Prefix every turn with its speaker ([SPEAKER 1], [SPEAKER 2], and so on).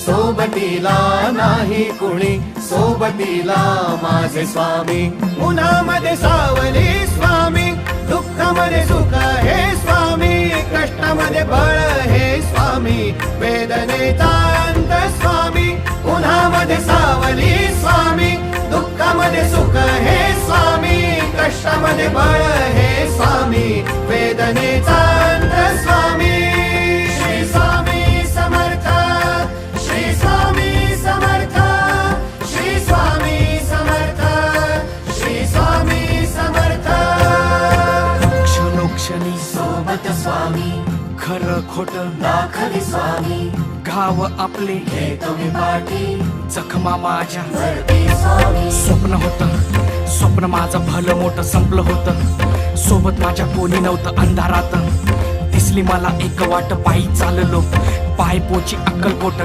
[SPEAKER 1] सोबतीला नाही कुणी, सोबतीला माझे स्वामी. उन्हामध्ये सावली स्वामी, दुःखामध्ये सुख हे स्वामी, कष्टामध्ये बळ हे स्वामी, वेदनेचा अंत स्वामी. उन्हामध्ये सावली स्वामी, दुःखामध्ये सुख हे स्वामी, कष्टामध्ये बळ हे स्वामी, वेदनेचा अंत स्वामी. श्री स्वामी समर्थ, श्री स्वामी समर्थ, श्री स्वामी समर्थ, श्री स्वामी समर्थ.
[SPEAKER 2] क्षणोक्षणी
[SPEAKER 1] सोबत स्वामी,
[SPEAKER 2] खरं खोट
[SPEAKER 1] दाखवी स्वामी,
[SPEAKER 2] घाव आपले
[SPEAKER 1] हे तुम्ही पाठी
[SPEAKER 2] जखमा माझ्या
[SPEAKER 1] भरती स्वामी.
[SPEAKER 2] स्वप्न होतं, स्वप्न माझं भलं मोठं संपलं होतं. सोबत माझ्या कोणी नव्हतं अंधारात. दिसली मला एक वाट, पायी चाललो पाय पोची अक्कलकोट.